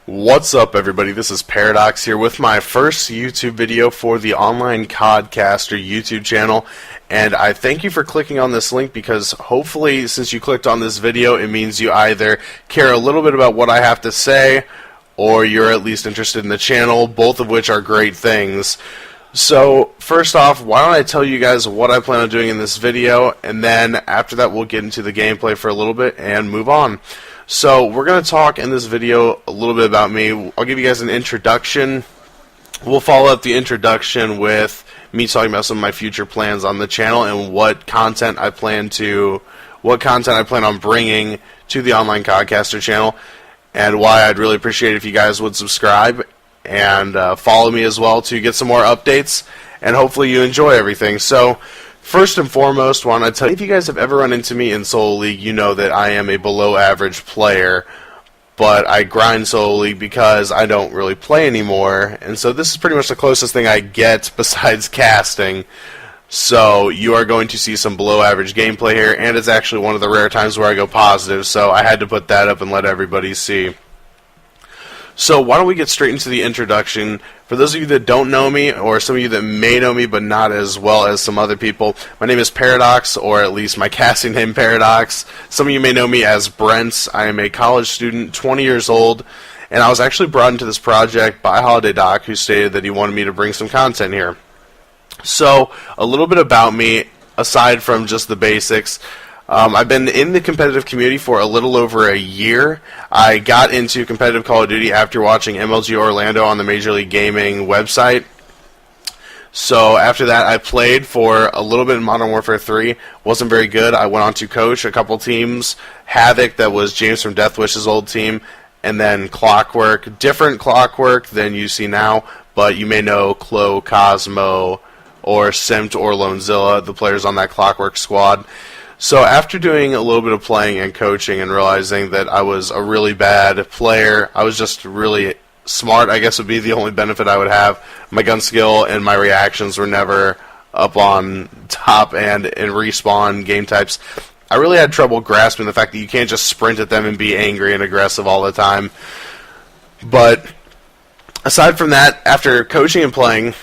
What's up, everybody? This is Paradox here with my first YouTube video for the online CodCaster YouTube channel, and I thank you for clicking on this link because hopefully since you clicked on this video it means you either care a little bit about what I have to say or you're at least interested in the channel, both of which are great things. So first off, why don't I tell you guys what I plan on doing in this video, and then after that we'll get into the gameplay for a little bit and move on. So we're going to talk in this video a little bit about me. I'll give you guys an introduction. We'll follow up the introduction with me talking about some of my future plans on the channel and what content I plan on bringing to the online CodCaster channel, and why I'd really appreciate it if you guys would subscribe and follow me as well to get some more updates, and hopefully you enjoy everything. So first and foremost, want to tell you, if you guys have ever run into me in Solo League, you know that I am a below average player, but I grind Solo League because I don't really play anymore, and so this is pretty much the closest thing I get besides casting. So you are going to see some below average gameplay here, and it's actually one of the rare times where I go positive, so I had to put that up and let everybody see. So why don't we get straight into the introduction. For those of you that don't know me, or some of you that may know me but not as well as some other people, my name is Paradox, or at least my casting name Paradox. Some of you may know me as Brent. I am a college student, 20 years old, and I was actually brought into this project by Holiday Doc, who stated that he wanted me to bring some content here. So a little bit about me, aside from just the basics. I've been in the competitive community for a little over a year. I got into competitive Call of Duty after watching MLG Orlando on the Major League Gaming website. So after that, I played for a little bit in Modern Warfare 3. Wasn't very good. I went on to coach a couple teams. Havoc, that was James from Deathwish's old team, and then Clockwork. Different Clockwork than you see now, but you may know Clo, Cosmo, or Simt, or Lonezilla, the players on that Clockwork squad. So after doing a little bit of playing and coaching and realizing that I was a really bad player, I was just really smart, I guess would be the only benefit I would have. My gun skill and my reactions were never up on top, and in respawn game types, I really had trouble grasping the fact that you can't just sprint at them and be angry and aggressive all the time. But aside from that, after coaching and playing,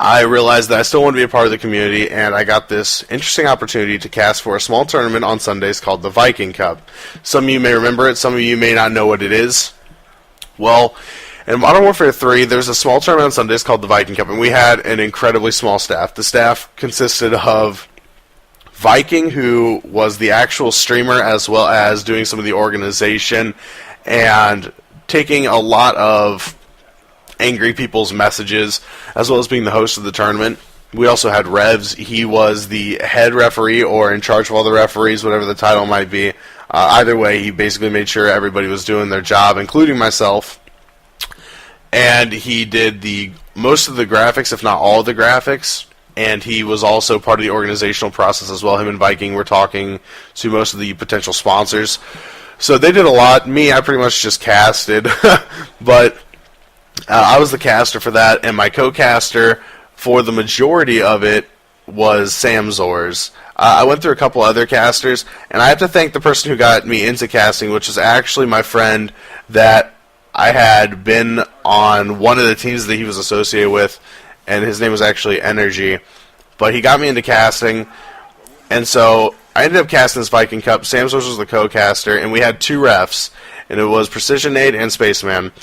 I realized that I still want to be a part of the community, and I got this interesting opportunity to cast for a small tournament on Sundays called the Viking Cup. Some of you may remember it, some of you may not know what it is. Well, in Modern Warfare 3, there's a small tournament on Sundays called the Viking Cup, and we had an incredibly small staff. The staff consisted of Viking, who was the actual streamer, as well as doing some of the organization and taking a lot of angry people's messages, as well as being the host of the tournament. We also had Revs. He was the head referee, or in charge of all the referees, whatever the title might be. Either way, he basically made sure everybody was doing their job, including myself. And he did most of the graphics, if not all of the graphics. And he was also part of the organizational process as well. Him and Viking were talking to most of the potential sponsors. So they did a lot. Me, I pretty much just casted. But I was the caster for that, and my co-caster for the majority of it was Sam Zors. I went through a couple other casters, and I have to thank the person who got me into casting, which is actually my friend that I had been on one of the teams that he was associated with, and his name was actually Energy. But he got me into casting, and so I ended up casting this Viking Cup. Sam Zors was the co-caster, and we had two refs, and it was Precision Nade and Spaceman.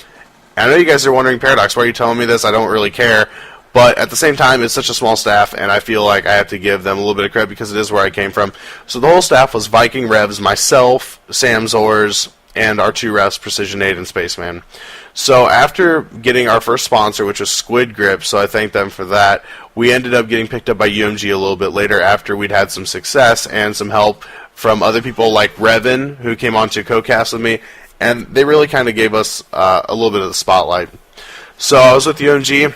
I know you guys are wondering, Paradox, why are you telling me this? I don't really care. But at the same time, it's such a small staff, and I feel like I have to give them a little bit of credit because it is where I came from. So the whole staff was Viking, Revs, myself, Sam Zors, and our two refs, Precision Nade and Spaceman. So after getting our first sponsor, which was Squid Grip, so I thank them for that, we ended up getting picked up by UMG a little bit later after we'd had some success and some help from other people like Revan, who came on to co-cast with me. And they really kind of gave us a little bit of the spotlight. So I was with UMG.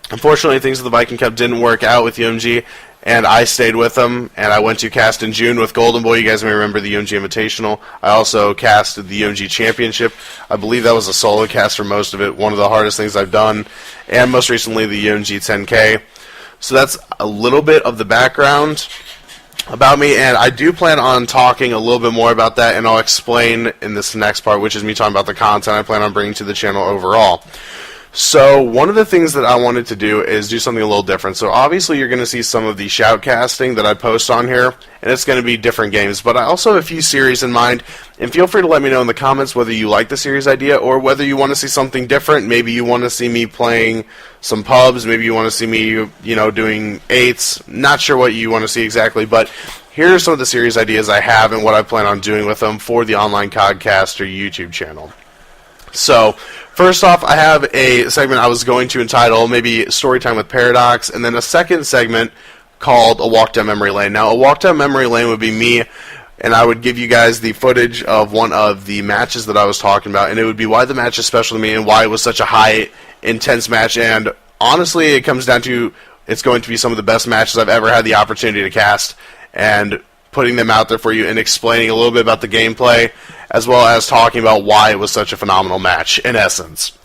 Unfortunately, things with the Viking Cup didn't work out with UMG, and I stayed with them. And I went to cast in June with Golden Boy. You guys may remember the UMG Invitational. I also casted the UMG Championship. I believe that was a solo cast for most of it. One of the hardest things I've done. And most recently, the UMG 10K. So that's a little bit of the background. about me, and I do plan on talking a little bit more about that, and I'll explain in this next part, which is me talking about the content I plan on bringing to the channel overall. So one of the things that I wanted to do is do something a little different. So obviously you're going to see some of the shoutcasting that I post on here, and it's going to be different games. But I also have a few series in mind, and feel free to let me know in the comments whether you like the series idea or whether you want to see something different. Maybe you want to see me playing some pubs. Maybe you want to see me, doing 8s. Not sure what you want to see exactly, but here are some of the series ideas I have and what I plan on doing with them for the Online CodCaster YouTube channel. So, first off, I have a segment I was going to entitle maybe Storytime with Paradox, and then a second segment called A Walk Down Memory Lane. Now, A Walk Down Memory Lane would be me, and I would give you guys the footage of one of the matches that I was talking about, and it would be why the match is special to me and why it was such a high, intense match, and honestly, it comes down to it's going to be some of the best matches I've ever had the opportunity to cast, and putting them out there for you and explaining a little bit about the gameplay, as well as talking about why it was such a phenomenal match, in essence.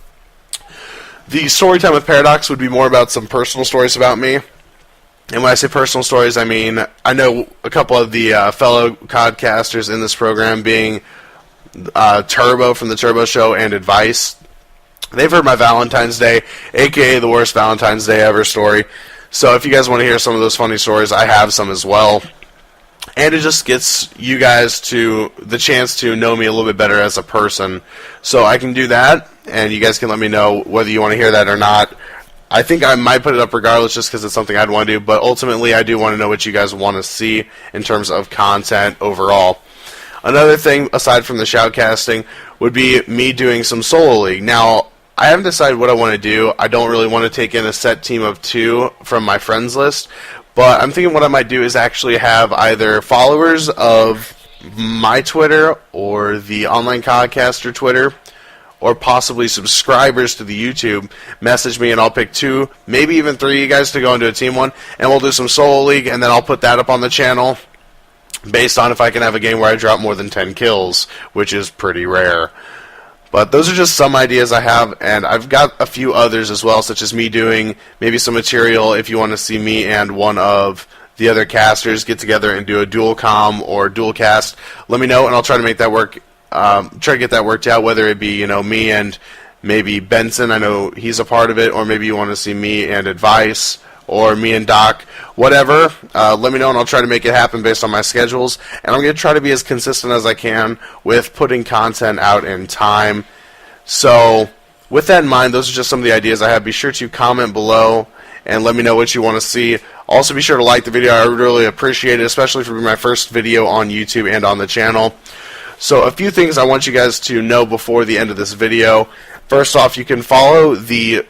The Storytime with Paradox would be more about some personal stories about me. And when I say personal stories, I mean, I know a couple of the fellow codcasters in this program, being Turbo from the Turbo Show and Advice. They've heard my Valentine's Day, aka the worst Valentine's Day ever story. So if you guys want to hear some of those funny stories, I have some as well. And it just gets you guys to the chance to know me a little bit better as a person. So I can do that, and you guys can let me know whether you want to hear that or not. I think I might put it up regardless just because it's something I'd want to do, but ultimately I do want to know what you guys want to see in terms of content overall. Another thing, aside from the shoutcasting, would be me doing some solo league. Now, I haven't decided what I want to do. I don't really want to take in a set team of 2 from my friends list, but I'm thinking what I might do is actually have either followers of my Twitter or the Online CodCaster Twitter, or possibly subscribers to the YouTube, message me and I'll pick 2, maybe even 3 of you guys to go into a team one, and we'll do some solo league, and then I'll put that up on the channel based on if I can have a game where I drop more than 10 kills, which is pretty rare. But those are just some ideas I have, and I've got a few others as well, such as me doing maybe some material if you want to see me and one of the other casters get together and do a dual com or dual cast. Let me know, and I'll try to make that work. Try to get that worked out, whether it be me and maybe Benson. I know he's a part of it, or maybe you want to see me and Advice, or me and Doc, whatever. Let me know, and I'll try to make it happen based on my schedules. And I'm going to try to be as consistent as I can with putting content out in time. So, with that in mind, those are just some of the ideas I have. Be sure to comment below and let me know what you want to see. Also, be sure to like the video. I would really appreciate it, especially for my first video on YouTube and on the channel. So, a few things I want you guys to know before the end of this video. First off, you can follow the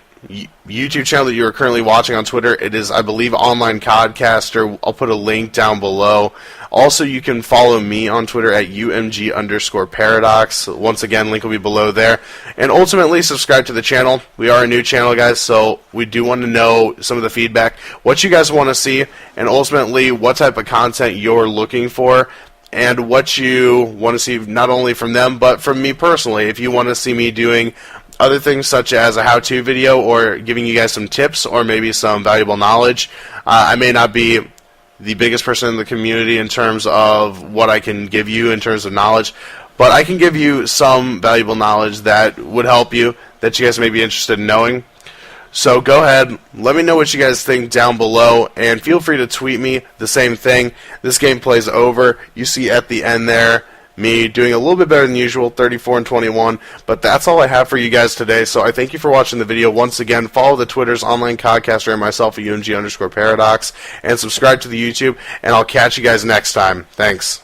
YouTube channel that you are currently watching on Twitter. It is, I believe, Online CodCaster. I'll put a link down below. Also, you can follow me on Twitter at UMG_Paradox. Once again, link will be below there. And ultimately, subscribe to the channel. We are a new channel, guys, so we do want to know some of the feedback, what you guys want to see, and ultimately what type of content you're looking for, and what you want to see not only from them, but from me personally. If you want to see me doing other things such as a how-to video or giving you guys some tips or maybe some valuable knowledge. I may not be the biggest person in the community in terms of what I can give you in terms of knowledge, but I can give you some valuable knowledge that would help you, that you guys may be interested in knowing. So go ahead, let me know what you guys think down below, and feel free to tweet me the same thing. This gameplay is over. You see at the end there me doing a little bit better than usual, 34-21, but that's all I have for you guys today. So I thank you for watching the video. Once again, follow the Twitters, Online CodCaster, and myself at UMG_Paradox, and subscribe to the YouTube, and I'll catch you guys next time. Thanks.